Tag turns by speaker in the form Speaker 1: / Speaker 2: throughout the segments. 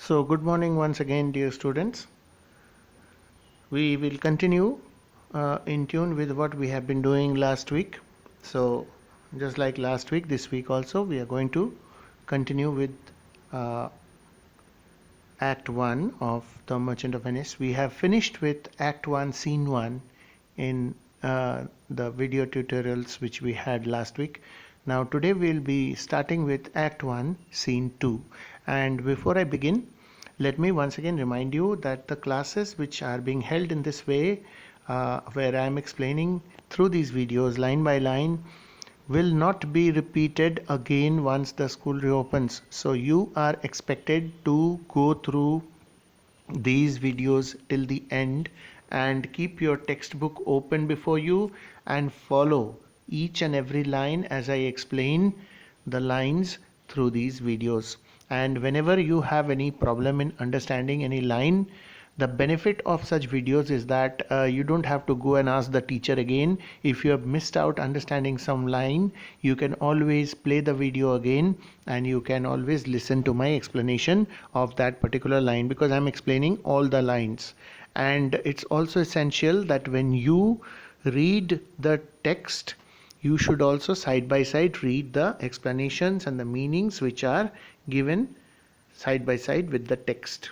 Speaker 1: So, good morning once again, dear students. We will continue in tune with what we have been doing last week. So, just like last week, this week also, we are going to continue with uh, Act 1 of The Merchant of Venice. We have finished with Act 1, Scene 1 in the video tutorials which we had last week. Now, today we will be starting with Act 1, Scene 2. And before I begin, let me once again remind you that the classes which are being held in this way, where I am explaining through these videos line by line, will not be repeated again once the school reopens. So you are expected to go through these videos till the end and keep your textbook open before you and follow each and every line as I explain the lines through these videos. And whenever you have any problem in understanding any line, the benefit of such videos is that you don't have to go and ask the teacher again. If you have missed out understanding some line, you can always play the video again and you can always listen to my explanation of that particular line, because I'm explaining all the lines. And it's also essential that when you read the text, you should also side by side read the explanations and the meanings which are given side by side with the text.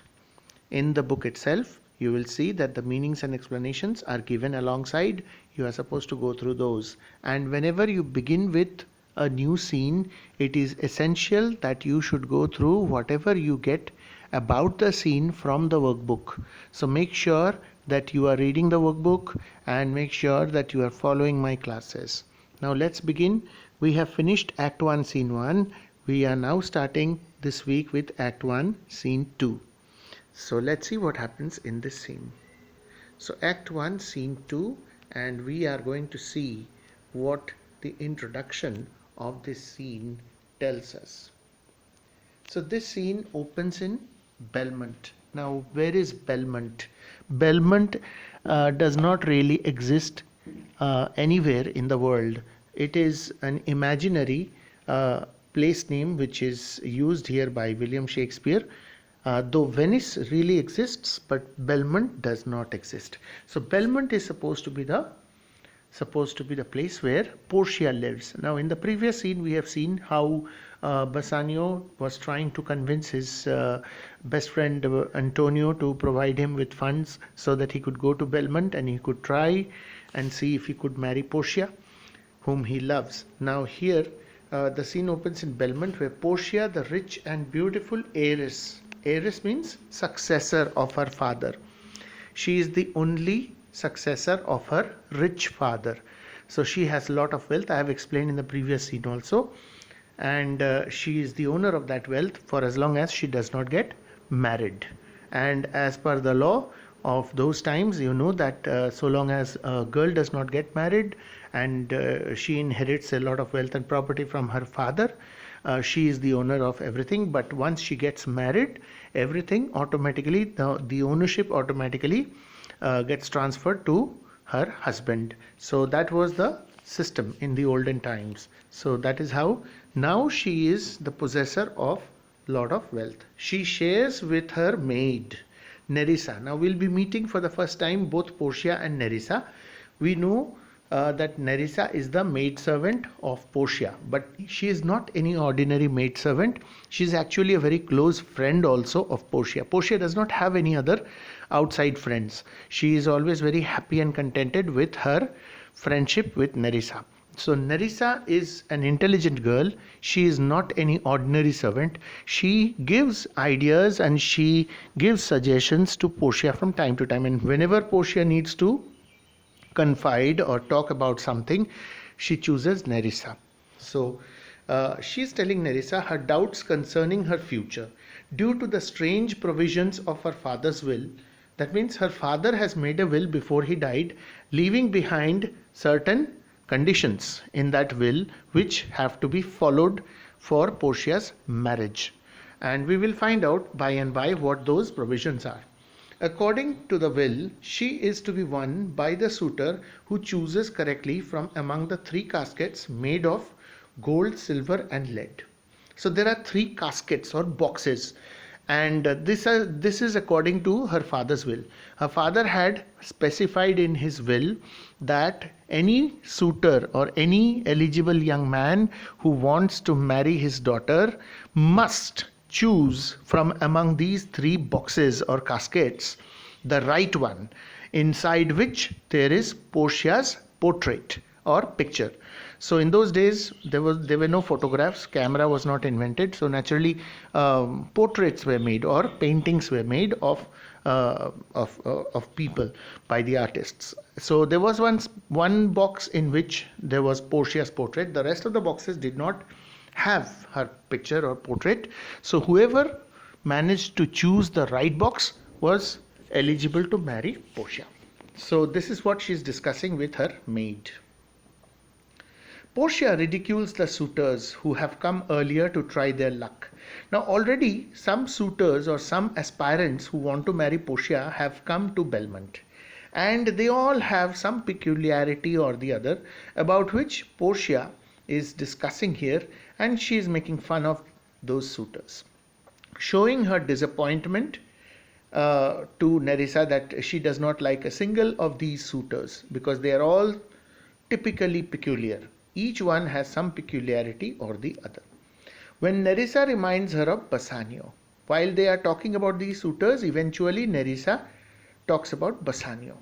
Speaker 1: In the book itself, you will see that the meanings and explanations are given alongside. You are supposed to go through those. And whenever you begin with a new scene, it is essential that you should go through whatever you get about the scene from the workbook. So make sure that you are reading the workbook and make sure that you are following my classes. Now let's begin. We have finished Act 1, Scene 1. We are now starting this week with Act 1, Scene 2. So let's see what happens in this scene. So Act 1, Scene 2, and we are going to see what the introduction of this scene tells us. So this scene opens in Belmont. Now, where is Belmont? Belmont does not really exist anywhere in the world. It is an imaginary place name which is used here by William Shakespeare. Though Venice really exists, but Belmont does not exist. So Belmont is supposed to be the place where Portia lives. Now, in the previous scene, we have seen how Bassanio was trying to convince his best friend Antonio to provide him with funds so that he could go to Belmont and he could try and see if he could marry Portia, whom he loves. Now here the scene opens in Belmont, where Portia, the rich and beautiful heiress means successor of her father. She is the only successor of her rich father. So she has a lot of wealth. I have explained in the previous scene also. And she is the owner of that wealth for as long as she does not get married. And as per the law of those times, you know that so long as a girl does not get married and she inherits a lot of wealth and property from her father, she is the owner of everything. But once she gets married, everything automatically, the ownership automatically gets transferred to her husband. So that was the system in the olden times. So that is how now she is the possessor of lot of wealth. She shares with her maid Nerissa. Now we'll be meeting for the first time both Portia and Nerissa. We know that Nerissa is the maidservant of Portia, but she is not any ordinary maidservant. She is actually a very close friend also of Portia. Portia does not have any other outside friends. She is always very happy and contented with her friendship with Nerissa. So Nerissa is an intelligent girl. She is not any ordinary servant. She gives ideas and she gives suggestions to Portia from time to time. And whenever Portia needs to confide or talk about something, she chooses Nerissa. So she's telling Nerissa her doubts concerning her future due to the strange provisions of her father's will. That means her father has made a will before he died, leaving behind certain conditions in that will which have to be followed for Portia's marriage. And we will find out by and by what those provisions are. According to the will, she is to be won by the suitor who chooses correctly from among the 3 caskets made of gold, silver and lead. So there are 3 caskets or boxes, And this is according to her father's will. Her father had specified in his will that any suitor or any eligible young man who wants to marry his daughter must choose from among these three boxes or caskets the right one, inside which there is Portia's portrait or picture. So in those days there were no photographs, camera was not invented, so naturally portraits were made or paintings were made of people by the artists. So there was one box in which there was Portia's portrait. The rest of the boxes did not have her picture or portrait. So whoever managed to choose the right box was eligible to marry Portia. So this is what she's discussing with her maid. Portia ridicules the suitors who have come earlier to try their luck. Now already some suitors or some aspirants who want to marry Portia have come to Belmont, and they all have some peculiarity or the other about which Portia is discussing here, and she is making fun of those suitors, showing her disappointment to Nerissa that she does not like a single of these suitors because they are all typically peculiar. Each one has some peculiarity or the other. When Nerissa reminds her of Bassanio, while they are talking about these suitors, eventually Nerissa talks about Bassanio.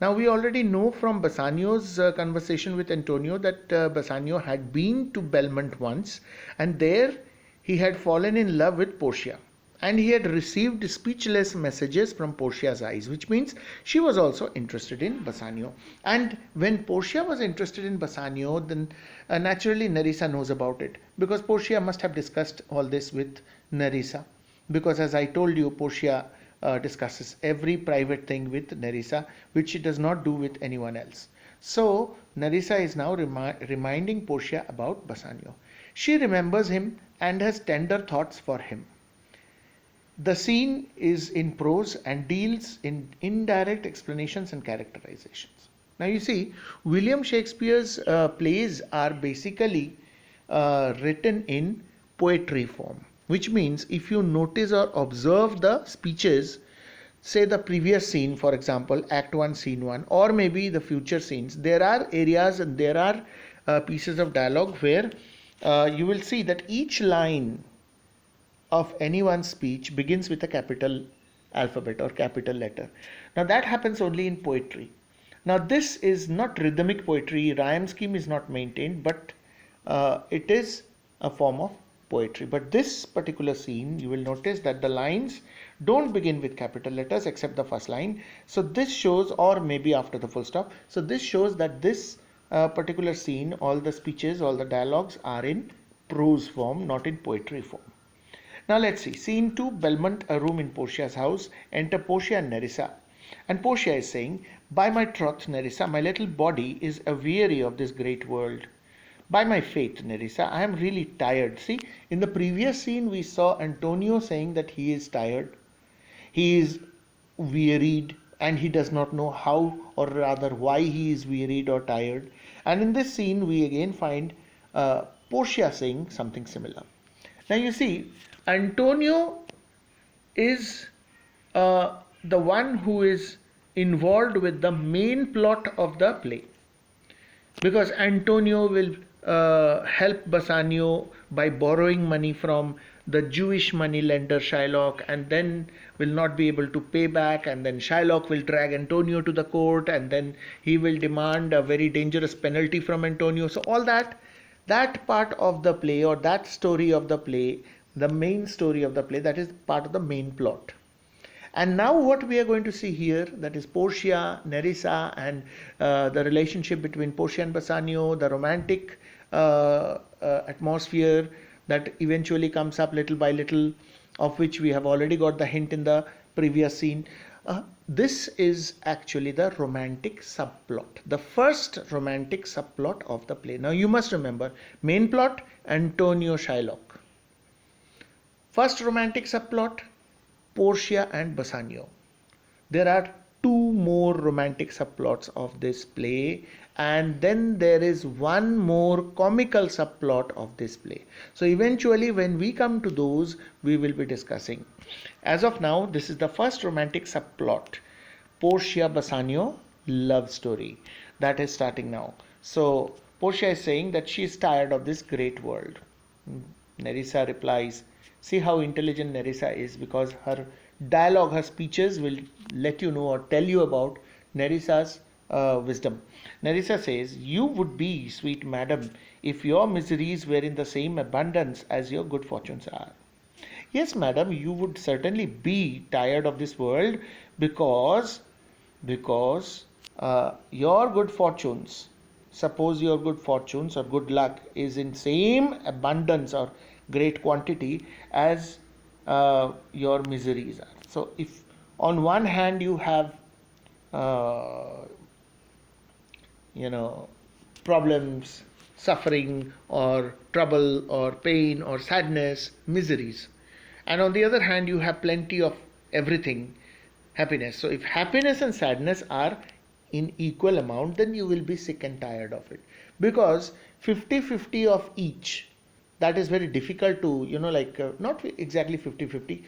Speaker 1: Now we already know from Bassanio's conversation with Antonio that Bassanio had been to Belmont once, and there he had fallen in love with Portia. And he had received speechless messages from Portia's eyes, which means she was also interested in Bassanio. And when Portia was interested in Bassanio, then naturally Nerissa knows about it, because Portia must have discussed all this with Nerissa. Because as I told you, Portia discusses every private thing with Nerissa, which she does not do with anyone else. So Nerissa is now reminding Portia about Bassanio. She remembers him and has tender thoughts for him. The scene is in prose and deals in indirect explanations and characterizations. Now you see, William Shakespeare's plays are basically written in poetry form, which means if you notice or observe the speeches, say the previous scene, for example, Act 1, Scene 1, or maybe the future scenes, there are areas and there are pieces of dialogue where you will see that each line of anyone's speech begins with a capital alphabet or capital letter. Now that happens only in poetry. Now this is not rhythmic poetry, rhyme scheme is not maintained, but it is a form of poetry. But this particular scene, you will notice that the lines don't begin with capital letters except the first line. So this shows, or maybe after the full stop, so this shows that this particular scene, all the speeches, all the dialogues are in prose form, not in poetry form. Now let's see. Scene 2, Belmont, a room in Portia's house. Enter Portia and Nerissa. And Portia is saying, "By my troth, Nerissa, my little body is aweary of this great world. By my faith, Nerissa, I am really tired." See, in the previous scene we saw Antonio saying that he is tired. He is wearied and he does not know how, or rather why he is wearied or tired. And in this scene we again find Portia saying something similar. Now you see, Antonio is the one who is involved with the main plot of the play, because Antonio will help Bassanio by borrowing money from the Jewish money lender Shylock, and then will not be able to pay back, and then Shylock will drag Antonio to the court, and then he will demand a very dangerous penalty from Antonio. So all that part of the play, or that story of the play, the main story of the play, that is part of the main plot. And now what we are going to see here, that is Portia, Nerissa, and the relationship between Portia and Bassanio, the romantic atmosphere that eventually comes up little by little, of which we have already got the hint in the previous scene. This is actually the romantic subplot, the first romantic subplot of the play. Now you must remember, main plot, Antonio Shylock. First romantic subplot, Portia and Bassanio. There are two more romantic subplots of this play, and then there is one more comical subplot of this play. So eventually when we come to those, we will be discussing. As of now, this is the first romantic subplot, Portia Bassanio love story, that is starting now. So Portia is saying that she is tired of this great world. Nerissa replies, see how intelligent Nerissa is, because her dialogue, her speeches will let you know or tell you about Nerissa's wisdom. Nerissa says, you would be, sweet madam, if your miseries were in the same abundance as your good fortunes are. Yes, madam, you would certainly be tired of this world, because your good fortunes, suppose your good fortunes or good luck is in same abundance or great quantity as your miseries are. So if on one hand you have uh, problems, suffering or trouble or pain or sadness, miseries, and on the other hand you have plenty of everything, happiness. So if happiness and sadness are in equal amount, then you will be sick and tired of it, because 50-50 of each, that is very difficult to, not exactly 50-50,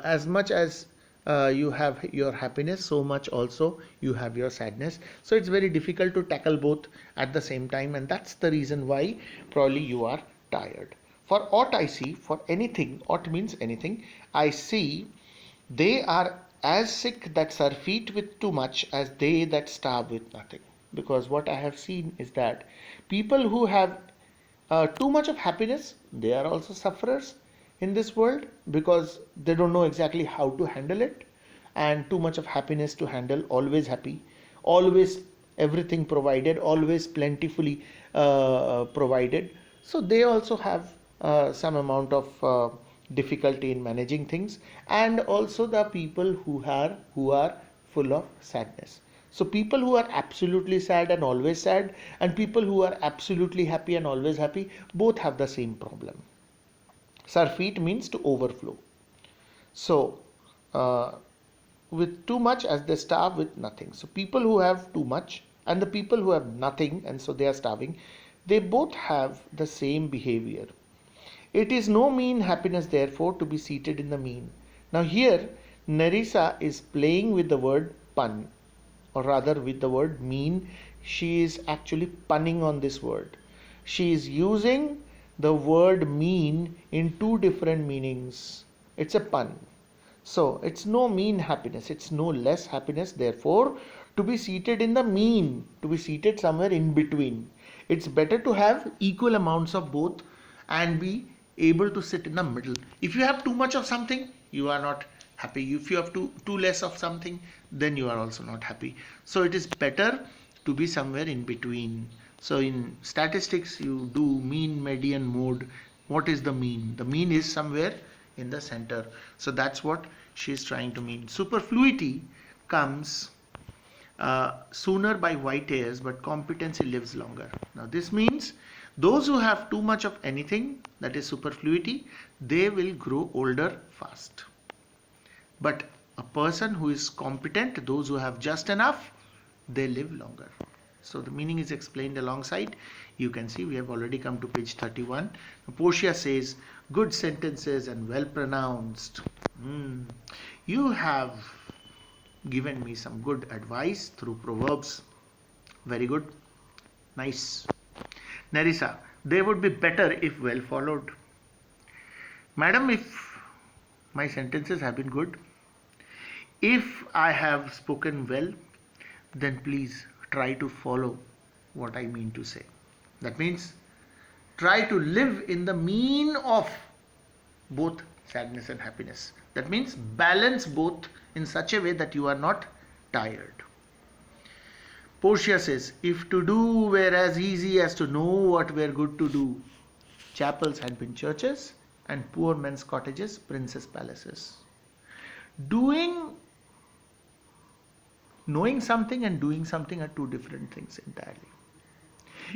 Speaker 1: as much as you have your happiness, so much also you have your sadness. So it's very difficult to tackle both at the same time, and that's the reason why probably you are tired. For aught I see, for anything, aught means anything, I see, they are as sick that surfeit with too much as they that starve with nothing. Because what I have seen is that people who have too much of happiness, they are also sufferers in this world, because they don't know exactly how to handle it, and too much of happiness to handle, always happy, always everything provided, always plentifully provided. So they also have some amount of difficulty in managing things. And also the people who are full of sadness. So people who are absolutely sad and always sad, and people who are absolutely happy and always happy, both have the same problem. Surfeit means to overflow. So uh, with too much as they starve with nothing. So people who have too much and the people who have nothing, and so they are starving, they both have the same behavior. It is no mean happiness, therefore, to be seated in the mean. Now, here, Nerissa is playing with the word pun, or rather with the word mean. She is actually punning on this word. She is using the word mean in two different meanings. It's a pun. So, it's no mean happiness, it's no less happiness, therefore, to be seated in the mean, to be seated somewhere in between. It's better to have equal amounts of both and be able to sit in the middle. If you have too much of something, you are not happy. If you have too less of something, then you are also not happy. So it is better to be somewhere in between. So in statistics, you do mean, median, mode. What is the mean? The mean is somewhere in the center. So that's what she is trying to mean. Superfluity comes sooner by white hairs, but competency lives longer. Now this means those who have too much of anything, that is superfluity, they will grow older fast. But a person who is competent, those who have just enough, they live longer. So the meaning is explained alongside. You can see we have already come to page 31. Portia says, good sentences and well pronounced. You have given me some good advice through proverbs. Very good. Nice. Nerissa, they would be better if well followed. Madam, if my sentences have been good, if I have spoken well, then please try to follow what I mean to say. That means try to live in the mean of both sadness and happiness. That means balance both in such a way that you are not tired. Portia says, if to do were as easy as to know what were good to do, chapels had been churches and poor men's cottages princes' palaces. Knowing something and doing something are two different things entirely.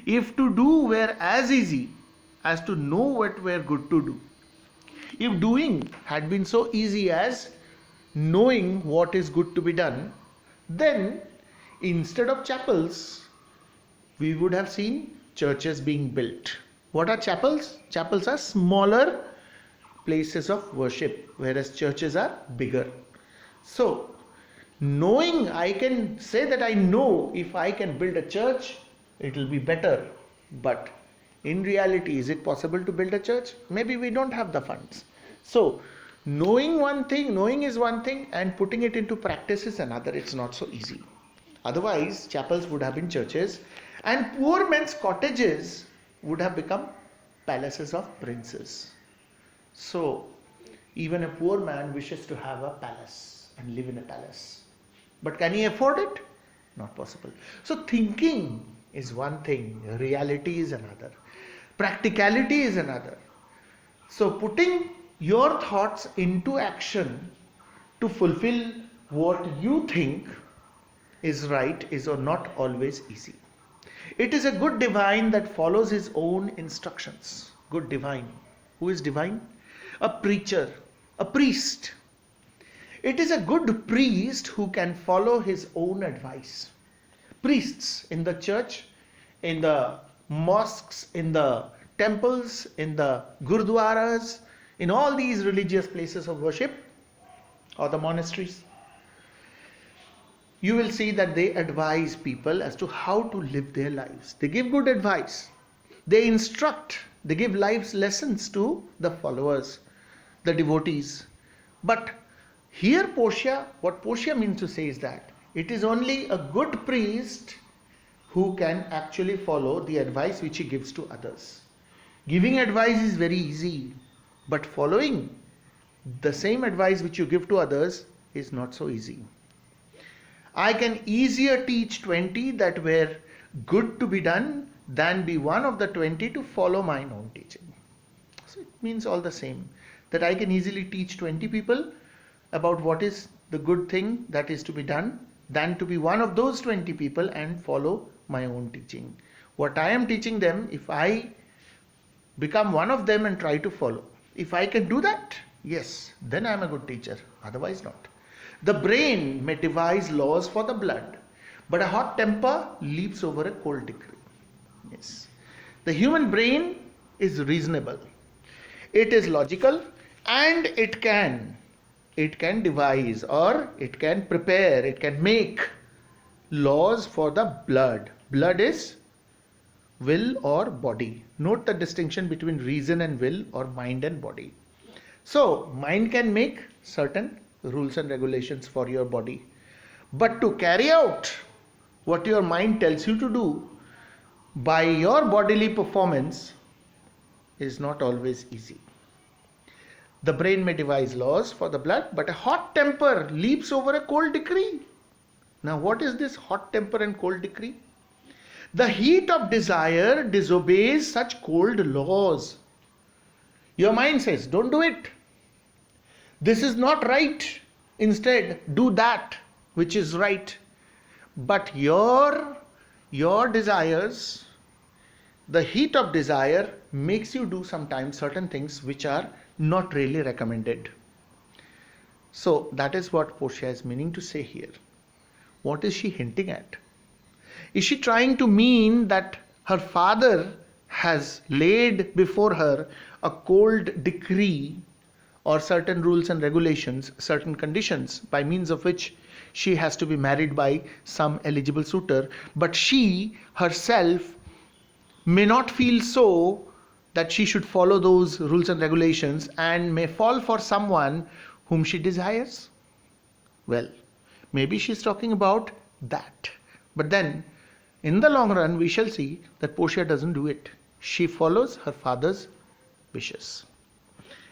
Speaker 1: If to do were as easy as to know what were good to do, if doing had been so easy as knowing what is good to be done, Then, instead of chapels, we would have seen churches being built. What are chapels? Chapels are smaller places of worship, whereas churches are bigger. So, knowing, I can say that I know if I can build a church, it will be better. But in reality, is it possible to build a church? Maybe we don't have the funds. So, knowing is one thing, and putting it into practice is another. It's not so easy. Otherwise, chapels would have been churches, and poor men's cottages would have become palaces of princes. So, even a poor man wishes to have a palace and live in a palace. But can he afford it? Not possible. So, thinking is one thing, reality is another, practicality is another. So, putting your thoughts into action to fulfill what you think is right is not always easy. It is a good divine that follows his own instructions. Good divine. Who is divine? A preacher, a priest. It is a good priest who can follow his own advice. Priests in the church, in the mosques, in the temples, in the gurdwaras, in all these religious places of worship or the monasteries, you will see that they advise people as to how to live their lives. They give good advice. They instruct. They give life's lessons to the followers, the devotees. But here what Portia means to say is that it is only a good priest who can actually follow the advice which he gives to others. Giving advice is very easy, but following the same advice which you give to others is not so easy. I can easier teach 20 that were good to be done than be one of the 20 to follow mine own teaching. So it means all the same, that I can easily teach 20 people about what is the good thing that is to be done than to be one of those 20 people and follow my own teaching. What I am teaching them, if I become one of them and try to follow, if I can do that, yes, then I am a good teacher. Otherwise not. The brain may devise laws for the blood, but a hot temper leaps over a cold decree. Yes. The human brain is reasonable. It is logical, and it can devise, or it can prepare, it can make laws for the blood. Blood is will or body. Note the distinction between reason and will, or mind and body. So, mind can make certain rules and regulations for your body. But to carry out what your mind tells you to do by your bodily performance is not always easy. The brain may devise laws for the blood, but a hot temper leaps over a cold decree. Now, what is this hot temper and cold decree? The heat of desire disobeys such cold laws. Your mind says, don't do it. This is not right. Instead, do that which is right. But your desires, the heat of desire makes you do sometimes certain things which are not really recommended. So that is what Portia is meaning to say here. What is she hinting at? Is she trying to mean that her father has laid before her a cold decree or certain rules and regulations, certain conditions by means of which she has to be married by some eligible suitor, but she herself may not feel so that she should follow those rules and regulations and may fall for someone whom she desires? Well, maybe she's talking about that. But then, in the long run, we shall see that Portia doesn't do it. She follows her father's wishes.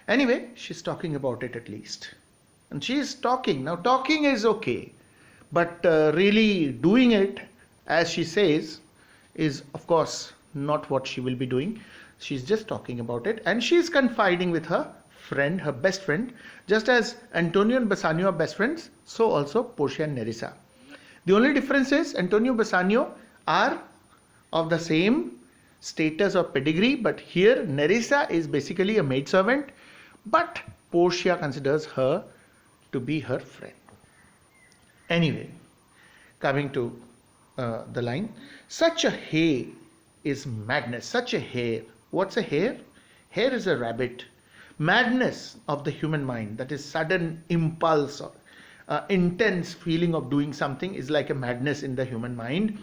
Speaker 1: Anyway, she's talking about it at least. And she is talking. Now, talking is okay. But really doing it, as she says, is of course not what she will be doing. She's just talking about it. And she is confiding with her friend, her best friend. Just as Antonio and Bassanio are best friends, so also Portia and Nerissa. The only difference is Antonio and Bassanio are of the same status or pedigree, but here Nerissa is basically a maidservant, but Portia considers her to be her friend. Anyway, coming to the line, such a hare is madness. Such a hare. What's a hare? Hare is a rabbit. Madness of the human mind, that is sudden impulse or intense feeling of doing something, is like a madness in the human mind.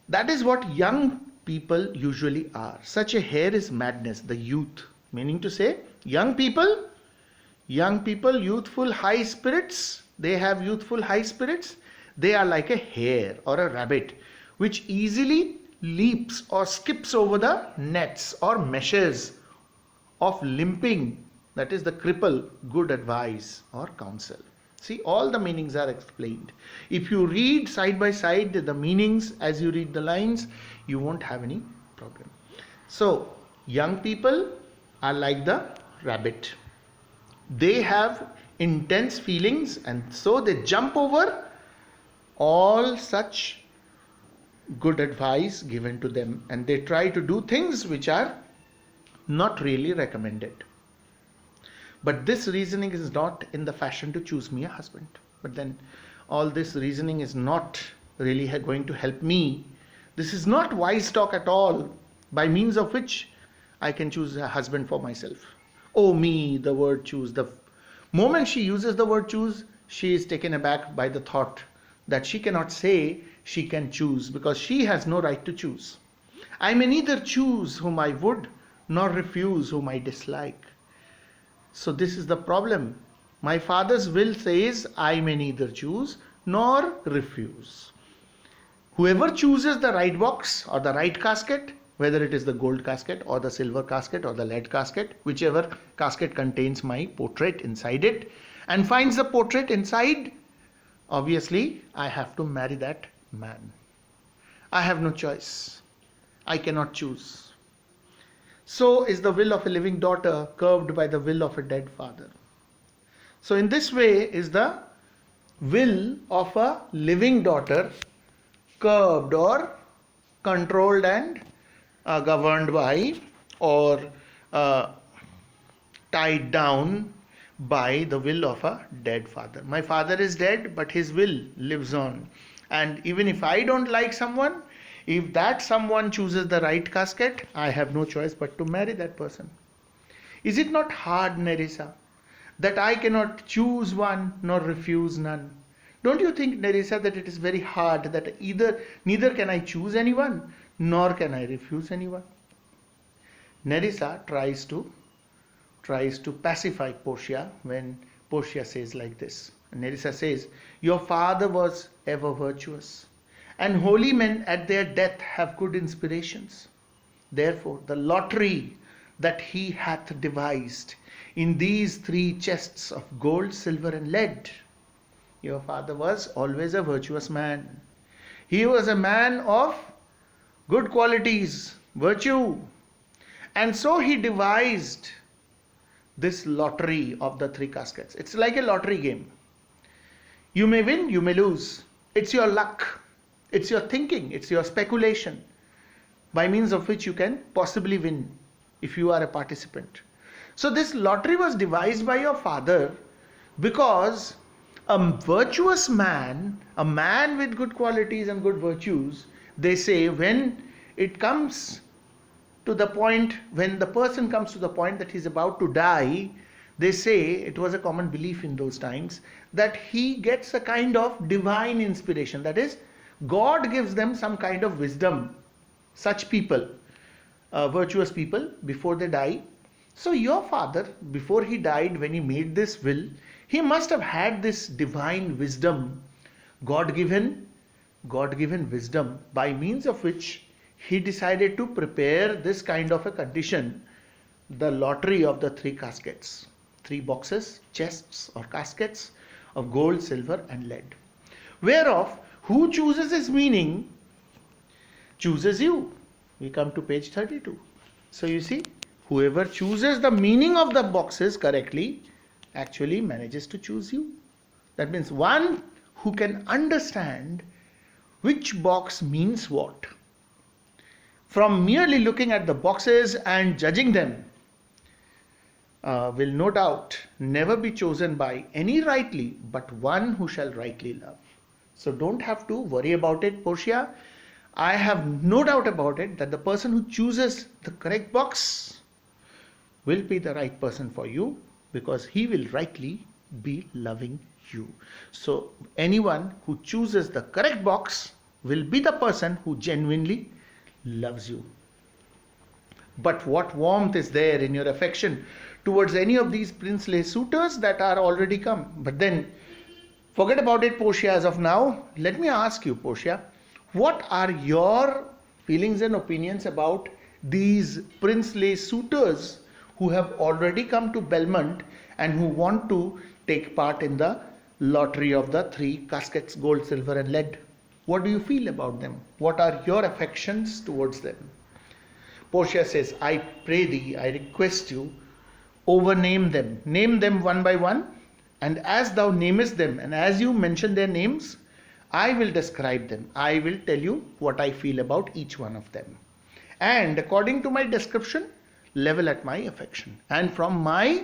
Speaker 1: That is what young people usually are. Such a hare is madness, the youth. Meaning to say, young people, youthful high spirits, they have youthful high spirits. They are like a hare or a rabbit, which easily leaps or skips over the nets or meshes of limping, that is the cripple, good advice or counsel. See, all the meanings are explained. If you read side by side the meanings as you read the lines, you won't have any problem. So, young people are like the rabbit. They have intense feelings, and so they jump over all such good advice given to them, and they try to do things which are not really recommended. But this reasoning is not in the fashion to choose me a husband. But then all this reasoning is not really going to help me. This is not wise talk at all, by means of which I can choose a husband for myself. Oh me, the word choose. The moment she uses the word choose, she is taken aback by the thought that she cannot say she can choose, because she has no right to choose. I may neither choose whom I would, nor refuse whom I dislike. So this is the problem. My father's will says I may neither choose nor refuse. Whoever chooses the right box or the right casket, whether it is the gold casket or the silver casket or the lead casket, whichever casket contains my portrait inside it, and finds the portrait inside, obviously I have to marry that man. I have no choice. I cannot choose. So is the will of a living daughter curved by the will of a dead father. So in this way is the will of a living daughter curbed or controlled and governed by, or tied down by the will of a dead father. My father is dead, but his will lives on. And even if I don't like someone, if that someone chooses the right casket, I have no choice but to marry that person. Is it not hard, Nerissa, that I cannot choose one nor refuse none? Don't you think, Nerissa, that it is very hard that neither can I choose anyone nor can I refuse anyone? Nerissa tries to pacify Portia when Portia says like this. Nerissa says, your father was ever virtuous, and holy men at their death have good inspirations. Therefore, the lottery that he hath devised in these 3 chests of gold, silver and lead. Your father was always a virtuous man. He was a man of good qualities, virtue. And so he devised this lottery of the 3 caskets. It's like a lottery game. You may win, you may lose. It's your luck. It's your thinking, it's your speculation, by means of which you can possibly win if you are a participant. So this lottery was devised by your father because a virtuous man, a man with good qualities and good virtues, they say when it comes to the point, when the person comes to the point that he's about to die, they say, it was a common belief in those times, that he gets a kind of divine inspiration. That is, God gives them some kind of wisdom. Such people, virtuous people, before they die. So your father, before he died, when he made this will, he must have had this divine wisdom, God-given wisdom, by means of which he decided to prepare this kind of a condition, the lottery of the 3 caskets, 3 boxes, chests or caskets of gold, silver and lead. Whereof, who chooses his meaning, chooses you. We come to page 32. So you see, whoever chooses the meaning of the boxes correctly, actually manages to choose you. That means one who can understand which box means what. From merely looking at the boxes and judging them, will no doubt never be chosen by any rightly, but one who shall rightly love. So don't have to worry about it, Portia. I have no doubt about it that the person who chooses the correct box will be the right person for you, because he will rightly be loving you. So anyone who chooses the correct box will be the person who genuinely loves you. But what warmth is there in your affection towards any of these princely suitors that are already come? But then forget about it, Portia, as of now. Let me ask you, Portia, what are your feelings and opinions about these princely suitors who have already come to Belmont and who want to take part in the lottery of the three caskets, gold, silver and lead? What do you feel about them? What are your affections towards them? Portia says, I pray thee, I request you, overname them. Name them one by one, and as thou namest them, and as you mention their names, I will describe them. I will tell you what I feel about each one of them. And according to my description, level at my affection. And from my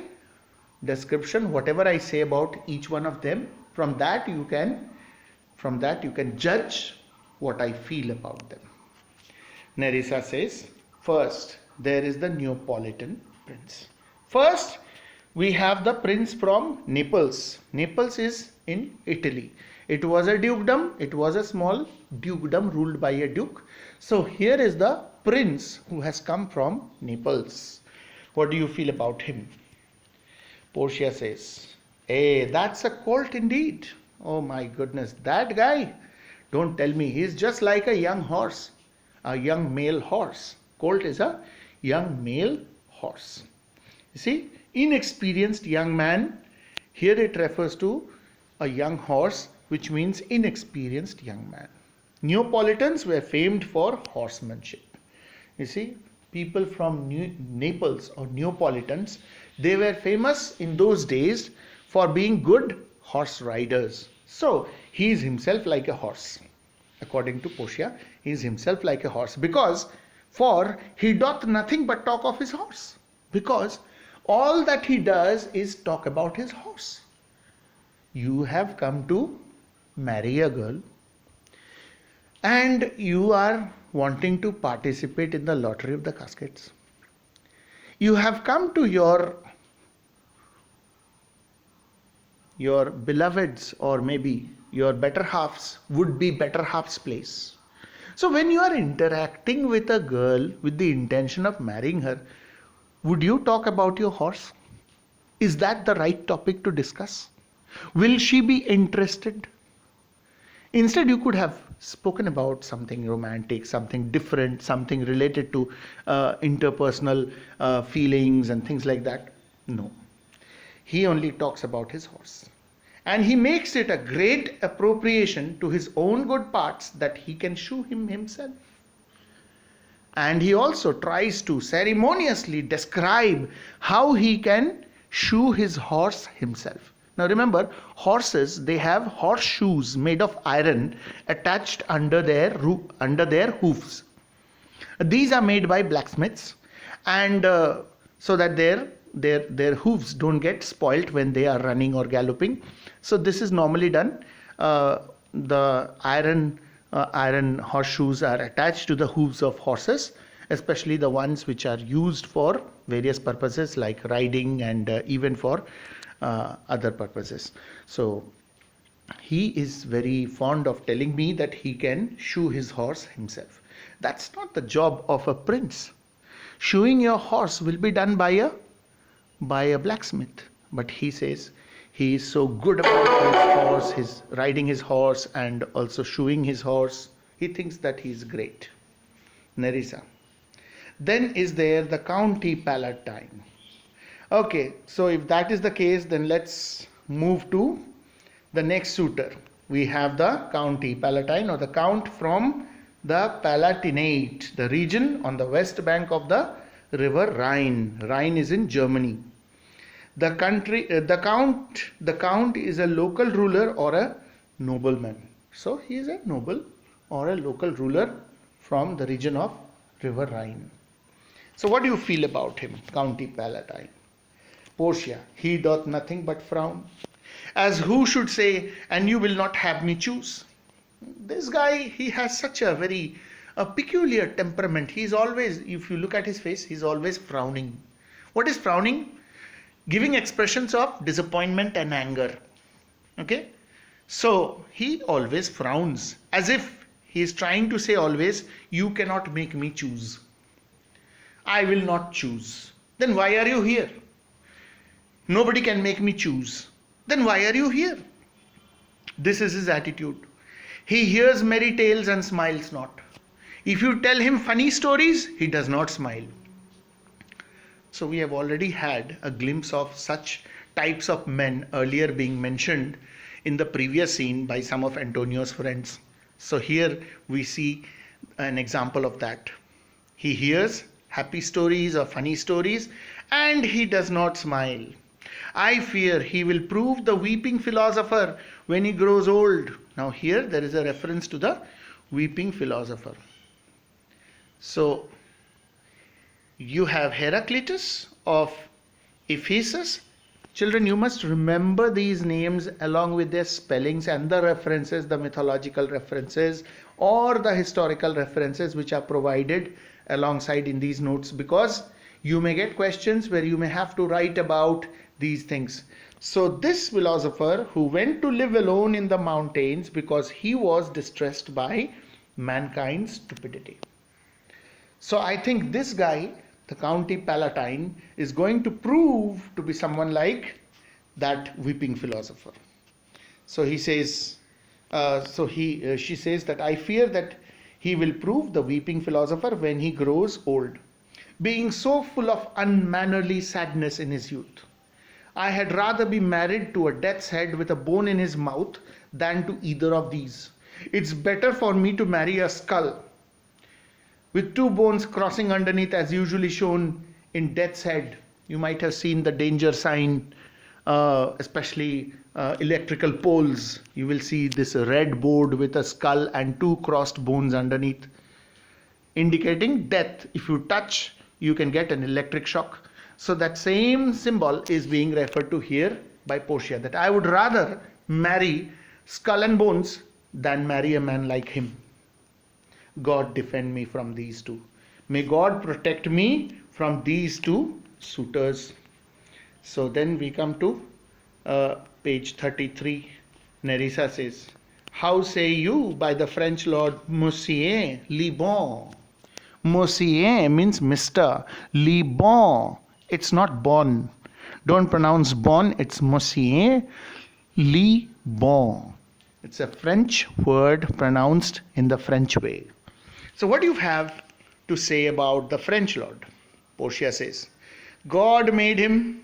Speaker 1: description, whatever I say about each one of them, from that you can judge what I feel about them. Nerissa says, first, there is the Neapolitan prince. First, we have the prince from Naples. Naples is in Italy. It was a dukedom. It was a small dukedom ruled by a duke. So here is the prince who has come from Naples. What do you feel about him? Portia says, hey, that's a colt indeed. Oh my goodness, that guy. Don't tell me, he's just like a young horse, a young male horse. Colt is a young male horse. You see, inexperienced young man. Here it refers to a young horse, which means inexperienced young man. Neapolitans were famed for horsemanship. You see, people from Naples or Neapolitans, they were famous in those days for being good horse riders. So he is himself like a horse. According to Portia, he is himself like a horse, because for he doth nothing but talk of his horse. Because all that he does is talk about his horse. You have come to marry a girl and you are wanting to participate in the lottery of the caskets. You have come to your beloved's, or maybe your better half's, would be better half's place. So when you are interacting with a girl with the intention of marrying her, would you talk about your horse? Is that the right topic to discuss? Will she be interested? Instead, you could have spoken about something romantic, something different, something related to interpersonal feelings and things like that. No. He only talks about his horse. And he makes it a great appropriation to his own good parts that he can shoe him himself. And he also tries to ceremoniously describe how he can shoe his horse himself. Now remember, horses, they have horseshoes made of iron attached under their hoofs. These are made by blacksmiths, and so that their hooves don't get spoilt when they are running or galloping. So this is normally done. The iron horseshoes are attached to the hooves of horses, especially the ones which are used for various purposes like riding and even for other purposes. So he is very fond of telling me that he can shoe his horse himself. That's not the job of a prince. Shoeing your horse will be done by a blacksmith. But he says he is so good about his horse, his riding his horse and also shoeing his horse. He thinks that he is great. Nerissa. Then is there the County Palatine. Okay, so if that is the case, then let's move to the next suitor. We have the County Palatine, or the Count from the Palatinate, the region on the west bank of the river Rhine. Rhine is in Germany. The Count is a local ruler or a nobleman. So he is a noble or a local ruler from the region of river Rhine. So what do you feel about him, County Palatine? Portia, he doth nothing but frown, as who should say, and you will not have me choose. This guy, he has such a very peculiar temperament. He's always, if you look at his face, he's always frowning. What is frowning? Giving expressions of disappointment and anger. Okay? So he always frowns as if he is trying to say always, you cannot make me choose. I will not choose. Then why are you here? Nobody can make me choose. Then why are you here? This is his attitude. He hears merry tales and smiles not. If you tell him funny stories, he does not smile. So we have already had a glimpse of such types of men earlier being mentioned in the previous scene by some of Antonio's friends. So here we see an example of that. He hears happy stories or funny stories and he does not smile. I fear he will prove the weeping philosopher when he grows old. Now here there is a reference to the weeping philosopher. So you have Heraclitus of Ephesus. Children, you must remember these names along with their spellings and the references, the mythological references or the historical references which are provided alongside in these notes, because you may get questions where you may have to write about these things. So this philosopher who went to live alone in the mountains because he was distressed by mankind's stupidity. So I think this guy, the County Palatine, is going to prove to be someone like that weeping philosopher. So he says, she says that I fear that he will prove the weeping philosopher when he grows old, being so full of unmannerly sadness in his youth. I had rather be married to a death's head with a bone in his mouth than to either of these. It's better for me to marry a skull with two bones crossing underneath as usually shown in death's head. You might have seen the danger sign, especially electrical poles. You will see this red board with a skull and two crossed bones underneath, indicating death. If you touch, you can get an electric shock. So that same symbol is being referred to here by Portia, that I would rather marry skull and bones than marry a man like him. God defend me from these two. May God protect me from these two suitors. So then we come to page 33. Nerissa says, how say you by the French lord Monsieur Le Bon? Monsieur means Mr. Le Bon. It's not bon. Don't pronounce bon. It's Monsieur Le Bon. It's a French word pronounced in the French way. So what do you have to say about the French lord? Portia says, God made him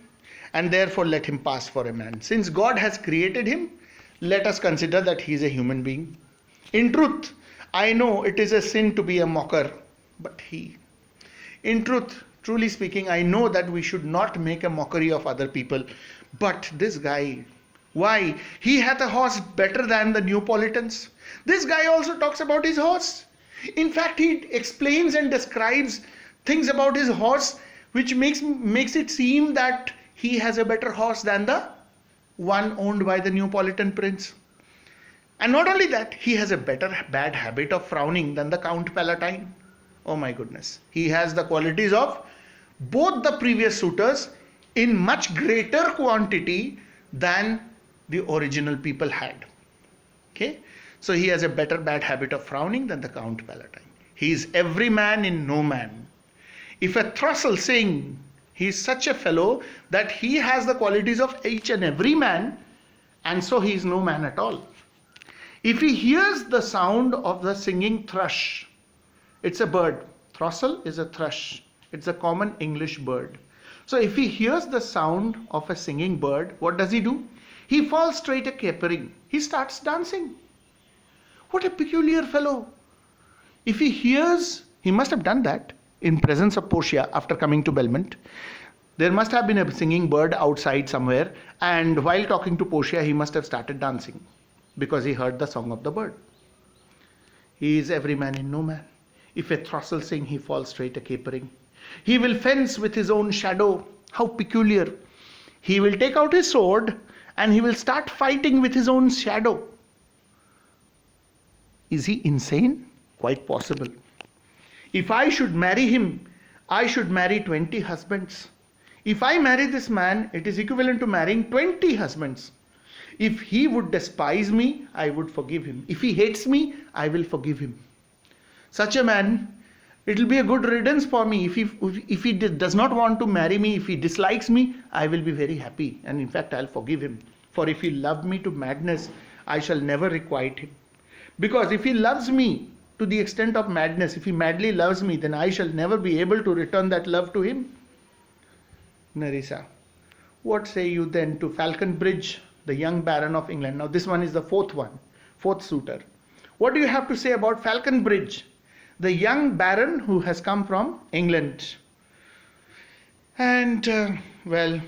Speaker 1: and therefore let him pass for a man. Since God has created him, let us consider that he is a human being. In truth, I know it is a sin to be a mocker, but in truth, truly speaking, I know that we should not make a mockery of other people. But this guy, why? He hath a horse better than the Neapolitans. This guy also talks about his horse. In fact, he explains and describes things about his horse which makes it seem that he has a better horse than the one owned by the Neapolitan prince. And not only that, he has a bad habit of frowning than the Count Palatine. Oh my goodness. He has the qualities of both the previous suitors in much greater quantity than the original people had. Okay? So he has a bad habit of frowning than the Count Palatine. He is every man in no man. If a throstle sing, he is such a fellow that he has the qualities of each and every man, and so he is no man at all. If he hears the sound of the singing thrush, it's a bird. Throstle is a thrush. It's a common English bird. So if he hears the sound of a singing bird, what does he do? He falls straight a capering. He starts dancing. What a peculiar fellow. If he hears, he must have done that in presence of Portia after coming to Belmont. There must have been a singing bird outside somewhere, and while talking to Portia, he must have started dancing because he heard the song of the bird. He is every man in no man. If a throstle sing, he falls straight a capering. He will fence with his own shadow. How peculiar. He will take out his sword and he will start fighting with his own shadow. Is he insane? Quite possible. If I should marry him, I should marry 20 husbands. If I marry this man, it is equivalent to marrying 20 husbands. If he would despise me, I would forgive him. If he hates me, I will forgive him. Such a man, it will be a good riddance for me. If he does not want to marry me, if he dislikes me, I will be very happy. And in fact, I'll forgive him. For if he loved me to madness, I shall never requite him. Because if he loves me to the extent of madness, if he madly loves me, then I shall never be able to return that love to him. Nerissa, what say you then to Falconbridge, the young Baron of England? Now this one is the fourth suitor. What do you have to say about Falconbridge, the young Baron who has come from England? And well,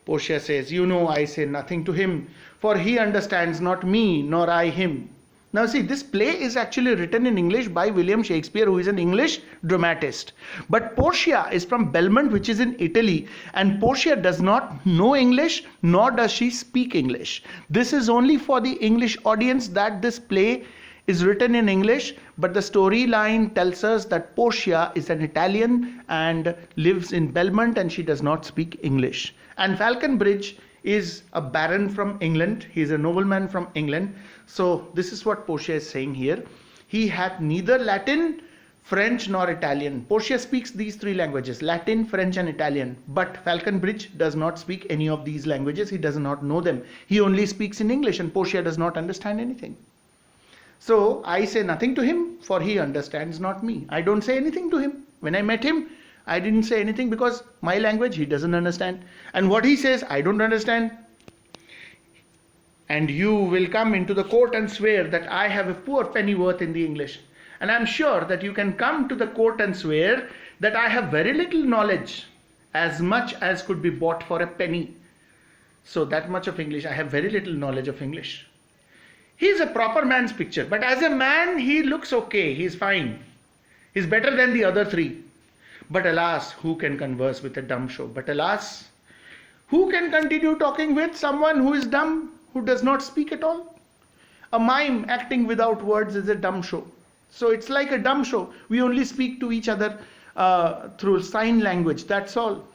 Speaker 1: Portia says, you know, I say nothing to him, for he understands not me, nor I him. Now see, this play is actually written in English by William Shakespeare, who is an English dramatist. But Portia is from Belmont, which is in Italy. And Portia does not know English, nor does she speak English. This is only for the English audience that this play is written in English. But the storyline tells us that Portia is an Italian and lives in Belmont, and she does not speak English. And Falconbridge is a baron from England. He is a nobleman from England. So this is what Portia is saying here. He hath neither Latin, French nor Italian. Portia speaks these three languages, Latin, French and Italian. But Falconbridge does not speak any of these languages. He does not know them. He only speaks in English, and Portia does not understand anything. So I say nothing to him, for he understands not me. I don't say anything to him. When I met him, I didn't say anything because my language he doesn't understand. And what he says, I don't understand. And you will come into the court and swear that I have a poor pennyworth in the English. And I'm sure that you can come to the court and swear that I have very little knowledge, as much as could be bought for a penny. So that much of English, I have very little knowledge of English. He is a proper man's picture, but as a man, he looks okay, he's fine. He's better than the other three. But alas, who can converse with a dumb show? But alas, who can continue talking with someone who is dumb, who does not speak at all? A mime acting without words is a dumb show. So it's like a dumb show. We only speak to each other through sign language, that's all.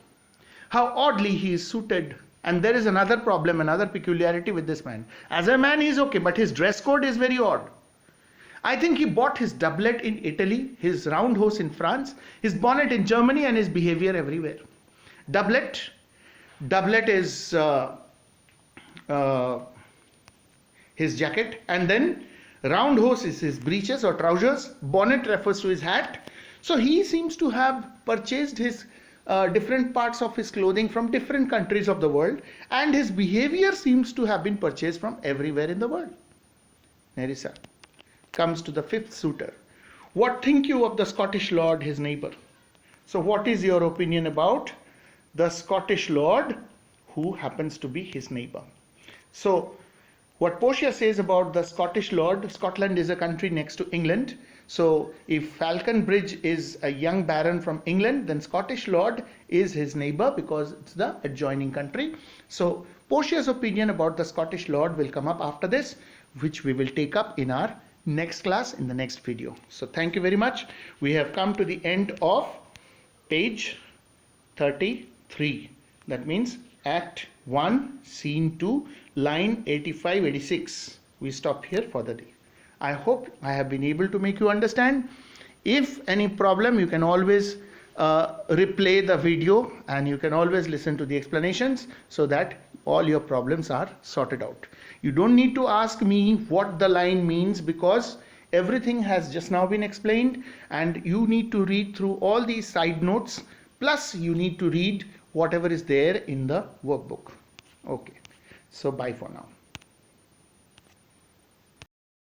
Speaker 1: How oddly he is suited. And there is another problem, another peculiarity with this man. As a man, he is okay, but his dress code is very odd. I think he bought his doublet in Italy, his round hose in France, his bonnet in Germany, and his behavior everywhere. Doublet is his jacket, and then round hose is his breeches or trousers, bonnet refers to his hat. So he seems to have purchased his different parts of his clothing from different countries of the world, and his behavior seems to have been purchased from everywhere in the world. Nerissa comes to the fifth suitor. What think you of the Scottish lord, his neighbor? So what is your opinion about the Scottish lord who happens to be his neighbor? So what Portia says about the Scottish lord, Scotland is a country next to England. So if Falconbridge is a young baron from England, then Scottish lord is his neighbor because it's the adjoining country. So Portia's opinion about the Scottish lord will come up after this, which we will take up in our next class, in the next video. So thank you very much. We have come to the end of page 33. That means Act 1, Scene 2, line 85-86. We stop here for the day. I hope I have been able to make you understand. If any problem, you can always replay the video, and you can always listen to the explanations so that all your problems are sorted out. You don't need to ask me what the line means because everything has just now been explained, and you need to read through all these side notes, plus you need to read whatever is there in the workbook. Okay, so bye for now.